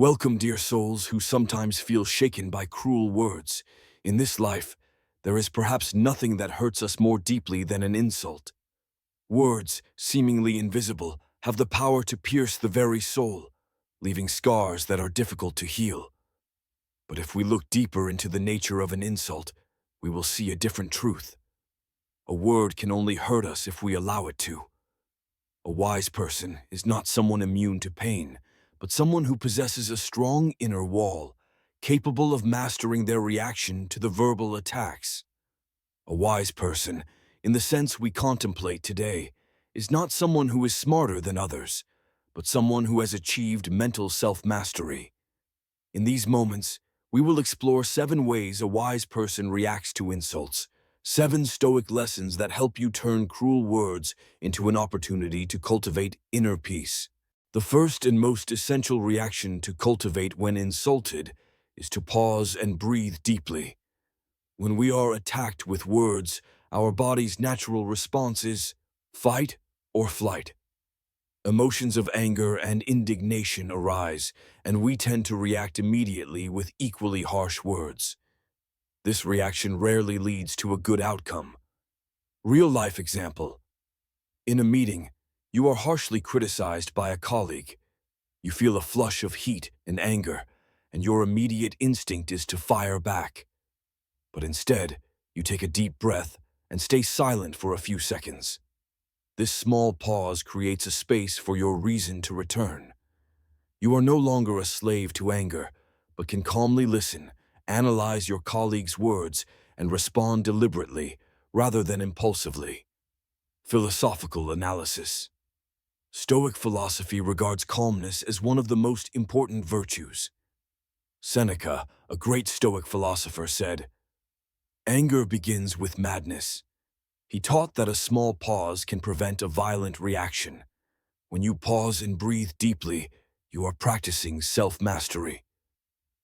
Welcome, dear souls who sometimes feel shaken by cruel words. In this life, there is perhaps nothing that hurts us more deeply than an insult. Words, seemingly invisible, have the power to pierce the very soul, leaving scars that are difficult to heal. But if we look deeper into the nature of an insult, we will see a different truth. A word can only hurt us if we allow it to. A wise person is not someone immune to pain, but someone who possesses a strong inner wall, capable of mastering their reaction to the verbal attacks. A wise person, in the sense we contemplate today, is not someone who is smarter than others, but someone who has achieved mental self-mastery. In these moments, we will explore 7 ways a wise person reacts to insults, 7 Stoic lessons that help you turn cruel words into an opportunity to cultivate inner peace. The first and most essential reaction to cultivate when insulted is to pause and breathe deeply. When we are attacked with words, our body's natural response is fight or flight. Emotions of anger and indignation arise, and we tend to react immediately with equally harsh words. This reaction rarely leads to a good outcome. Real-life example. In a meeting, you are harshly criticized by a colleague. You feel a flush of heat and anger, and your immediate instinct is to fire back. But instead, you take a deep breath and stay silent for a few seconds. This small pause creates a space for your reason to return. You are no longer a slave to anger, but can calmly listen, analyze your colleague's words, and respond deliberately rather than impulsively. Philosophical analysis. Stoic philosophy regards calmness as one of the most important virtues. Seneca, a great Stoic philosopher, said, "Anger begins with madness." He taught that a small pause can prevent a violent reaction. When you pause and breathe deeply, you are practicing self-mastery.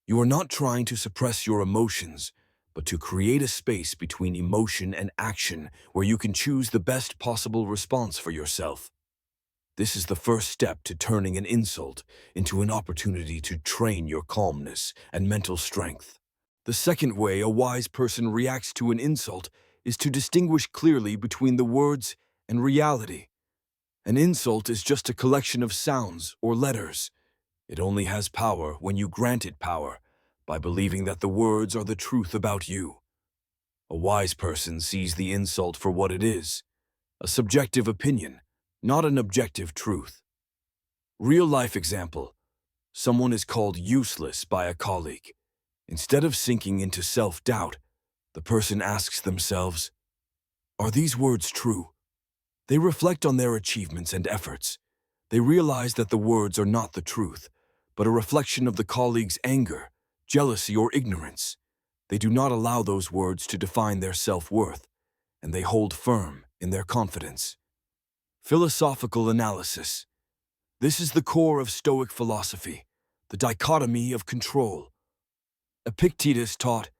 You are not trying to suppress your emotions, but to create a space between emotion and action where you can choose the best possible response for yourself. This is the first step to turning an insult into an opportunity to train your calmness and mental strength. The second way a wise person reacts to an insult is to distinguish clearly between the words and reality. An insult is just a collection of sounds or letters. It only has power when you grant it power, by believing that the words are the truth about you. A wise person sees the insult for what it is, a subjective opinion, not an objective truth. Real-life example. Someone is called useless by a colleague. Instead of sinking into self-doubt, the person asks themselves, "Are these words true?" They reflect on their achievements and efforts. They realize that the words are not the truth, but a reflection of the colleague's anger, jealousy, or ignorance. They do not allow those words to define their self-worth, and they hold firm in their confidence. Philosophical analysis. This is the core of Stoic philosophy, the dichotomy of control. Epictetus taught,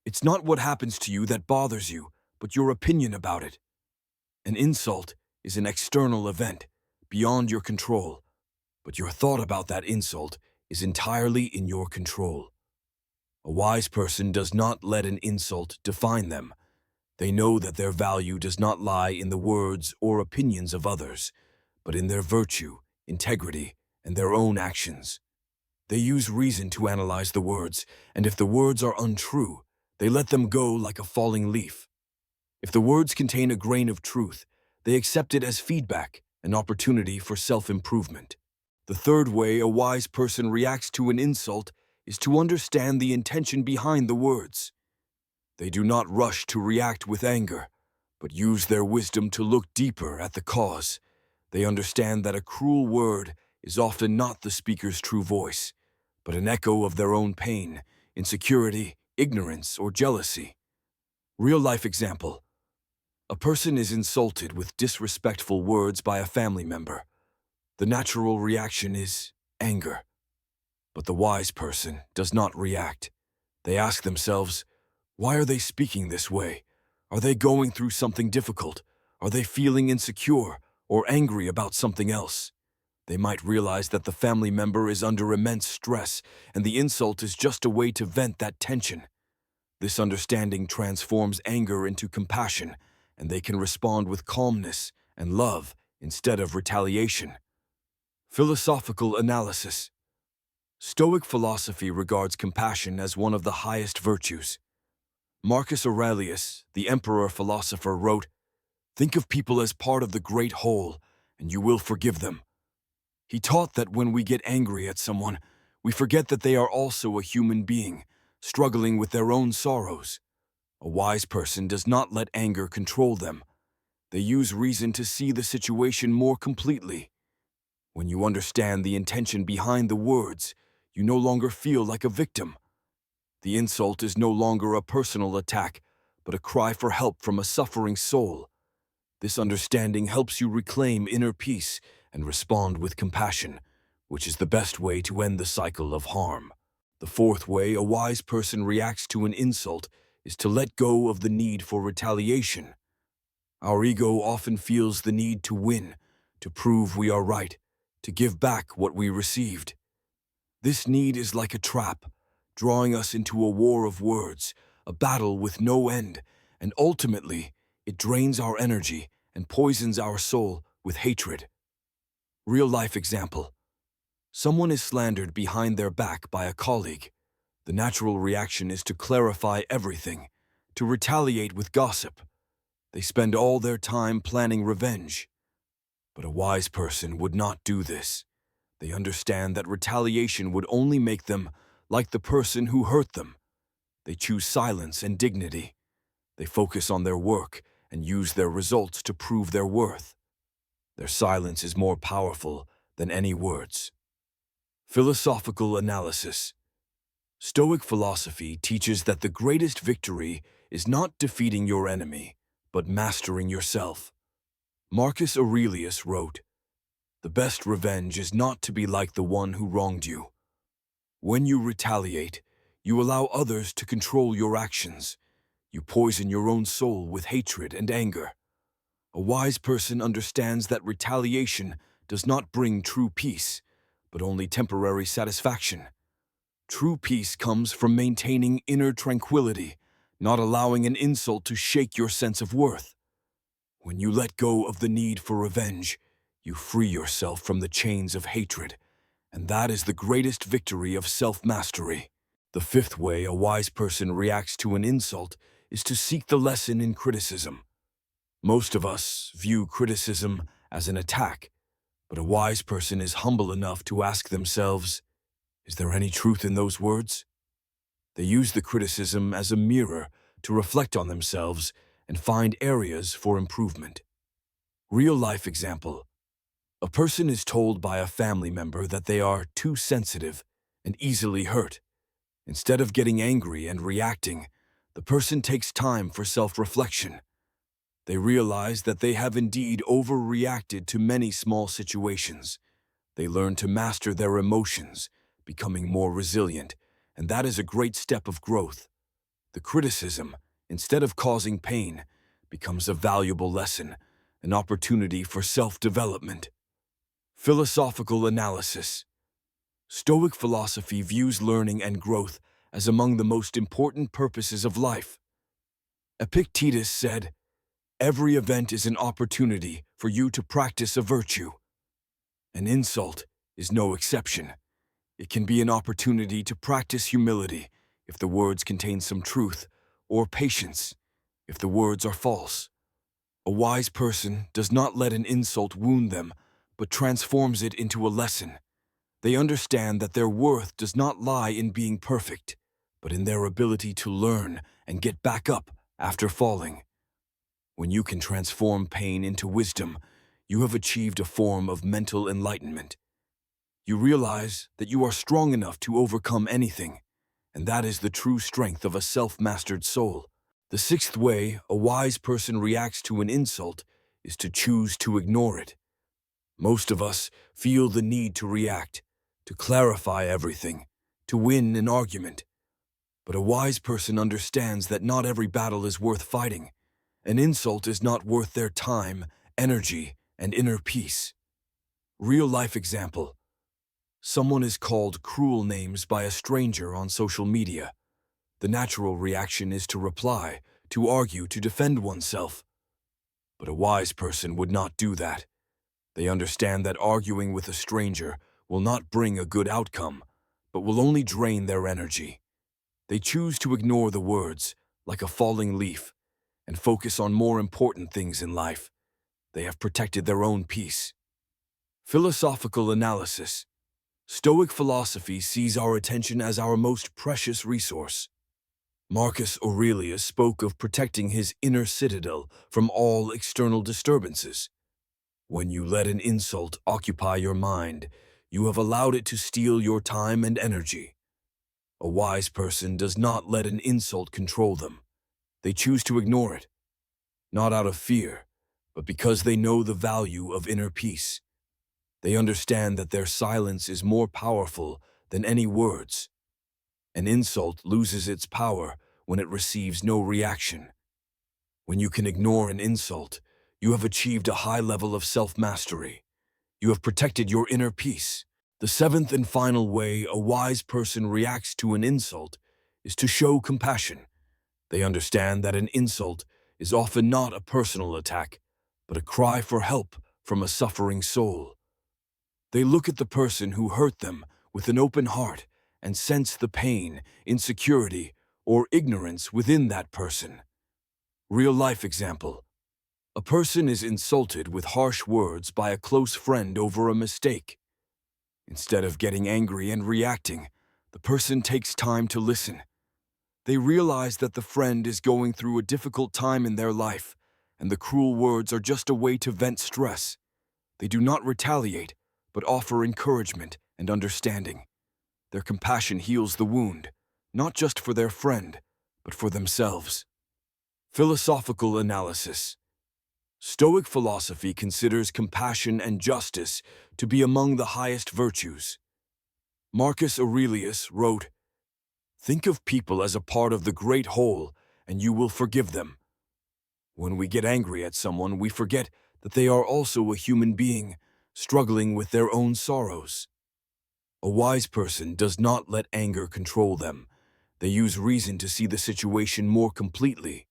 "It's not what happens to you that bothers you, but your opinion about it." An insult is an external event, beyond your control, but your thought about that insult is entirely in your control. A wise person does not let an insult define them. They know that their value does not lie in the words or opinions of others, but in their virtue, integrity, and their own actions. They use reason to analyze the words, and if the words are untrue, they let them go like a falling leaf. If the words contain a grain of truth, they accept it as feedback, an opportunity for self-improvement. The third way a wise person reacts to an insult is to understand the intention behind the words. They do not rush to react with anger, but use their wisdom to look deeper at the cause. They understand that a cruel word is often not the speaker's true voice, but an echo of their own pain, insecurity, ignorance, or jealousy. Real-life example. A person is insulted with disrespectful words by a family member. The natural reaction is anger. But the wise person does not react. They ask themselves, why are they speaking this way? Are they going through something difficult? Are they feeling insecure or angry about something else? They might realize that the family member is under immense stress, and the insult is just a way to vent that tension. This understanding transforms anger into compassion, and they can respond with calmness and love instead of retaliation. Philosophical analysis. Stoic philosophy regards compassion as one of the highest virtues. Marcus Aurelius, the emperor philosopher, wrote, "Think of people as part of the great whole, and you will forgive them." He taught that when we get angry at someone, we forget that they are also a human being, struggling with their own sorrows. A wise person does not let anger control them. They use reason to see the situation more completely. When you understand the intention behind the words, you no longer feel like a victim. The insult is no longer a personal attack, but a cry for help from a suffering soul. This understanding helps you reclaim inner peace and respond with compassion, which is the best way to end the cycle of harm. The fourth way a wise person reacts to an insult is to let go of the need for retaliation. Our ego often feels the need to win, to prove we are right, to give back what we received. This need is like a trap, drawing us into a war of words, a battle with no end, and ultimately, it drains our energy and poisons our soul with hatred. Real-life example. Someone is slandered behind their back by a colleague. The natural reaction is to clarify everything, to retaliate with gossip. They spend all their time planning revenge. But a wise person would not do this. They understand that retaliation would only make them like the person who hurt them. They choose silence and dignity. They focus on their work and use their results to prove their worth. Their silence is more powerful than any words. Philosophical analysis. Stoic philosophy teaches that the greatest victory is not defeating your enemy, but mastering yourself. Marcus Aurelius wrote, "The best revenge is not to be like the one who wronged you." When you retaliate, you allow others to control your actions. You poison your own soul with hatred and anger. A wise person understands that retaliation does not bring true peace, but only temporary satisfaction. True peace comes from maintaining inner tranquility, not allowing an insult to shake your sense of worth. When you let go of the need for revenge, you free yourself from the chains of hatred, and that is the greatest victory of self-mastery. The fifth way a wise person reacts to an insult is to seek the lesson in criticism. Most of us view criticism as an attack, but a wise person is humble enough to ask themselves, is there any truth in those words? They use the criticism as a mirror to reflect on themselves and find areas for improvement. Real-life example. A person is told by a family member that they are too sensitive and easily hurt. Instead of getting angry and reacting, the person takes time for self-reflection. They realize that they have indeed overreacted to many small situations. They learn to master their emotions, becoming more resilient, and that is a great step of growth. The criticism, instead of causing pain, becomes a valuable lesson, an opportunity for self-development. Philosophical analysis. Stoic philosophy views learning and growth as among the most important purposes of life. Epictetus said, "Every event is an opportunity for you to practice a virtue." An insult is no exception. It can be an opportunity to practice humility if the words contain some truth, or patience if the words are false. A wise person does not let an insult wound them, but transforms it into a lesson. They understand that their worth does not lie in being perfect, but in their ability to learn and get back up after falling. When you can transform pain into wisdom, you have achieved a form of mental enlightenment. You realize that you are strong enough to overcome anything, and that is the true strength of a self-mastered soul. The sixth way a wise person reacts to an insult is to choose to ignore it. Most of us feel the need to react, to clarify everything, to win an argument. But a wise person understands that not every battle is worth fighting. An insult is not worth their time, energy, and inner peace. Real-life example. Someone is called cruel names by a stranger on social media. The natural reaction is to reply, to argue, to defend oneself. But a wise person would not do that. They understand that arguing with a stranger will not bring a good outcome, but will only drain their energy. They choose to ignore the words, like a falling leaf, and focus on more important things in life. They have protected their own peace. Philosophical analysis. Stoic philosophy sees our attention as our most precious resource. Marcus Aurelius spoke of protecting his inner citadel from all external disturbances. When you let an insult occupy your mind, you have allowed it to steal your time and energy. A wise person does not let an insult control them. They choose to ignore it, not out of fear, but because they know the value of inner peace. They understand that their silence is more powerful than any words. An insult loses its power when it receives no reaction. When you can ignore an insult, you have achieved a high level of self-mastery. You have protected your inner peace. The seventh and final way a wise person reacts to an insult is to show compassion. They understand that an insult is often not a personal attack, but a cry for help from a suffering soul. They look at the person who hurt them with an open heart and sense the pain, insecurity, or ignorance within that person. Real-life example. A person is insulted with harsh words by a close friend over a mistake. Instead of getting angry and reacting, the person takes time to listen. They realize that the friend is going through a difficult time in their life, and the cruel words are just a way to vent stress. They do not retaliate, but offer encouragement and understanding. Their compassion heals the wound, not just for their friend, but for themselves. Philosophical analysis. Stoic philosophy considers compassion and justice to be among the highest virtues. Marcus Aurelius wrote, "Think of people as a part of the great whole, and you will forgive them." When we get angry at someone, we forget that they are also a human being, struggling with their own sorrows. A wise person does not let anger control them. They use reason to see the situation more completely.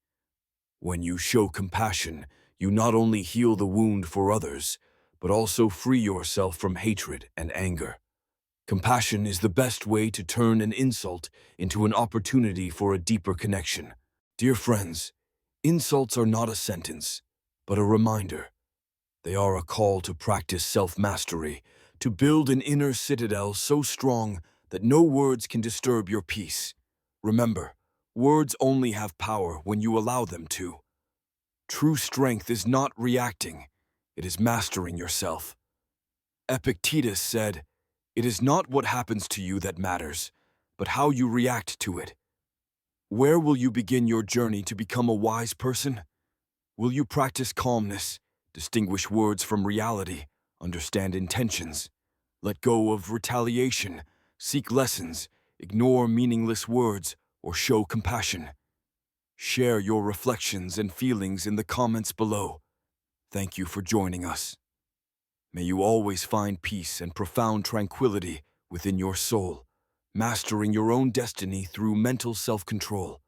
When you show compassion, you not only heal the wound for others, but also free yourself from hatred and anger. Compassion is the best way to turn an insult into an opportunity for a deeper connection. Dear friends, insults are not a sentence, but a reminder. They are a call to practice self-mastery, to build an inner citadel so strong that no words can disturb your peace. Remember, words only have power when you allow them to. True strength is not reacting, it is mastering yourself. Epictetus said, "It is not what happens to you that matters, but how you react to it." Where will you begin your journey to become a wise person? Will you practice calmness, distinguish words from reality, understand intentions, let go of retaliation, seek lessons, ignore meaningless words, or show compassion? Share your reflections and feelings in the comments below. Thank you for joining us. May you always find peace and profound tranquility within your soul, mastering your own destiny through mental self-control.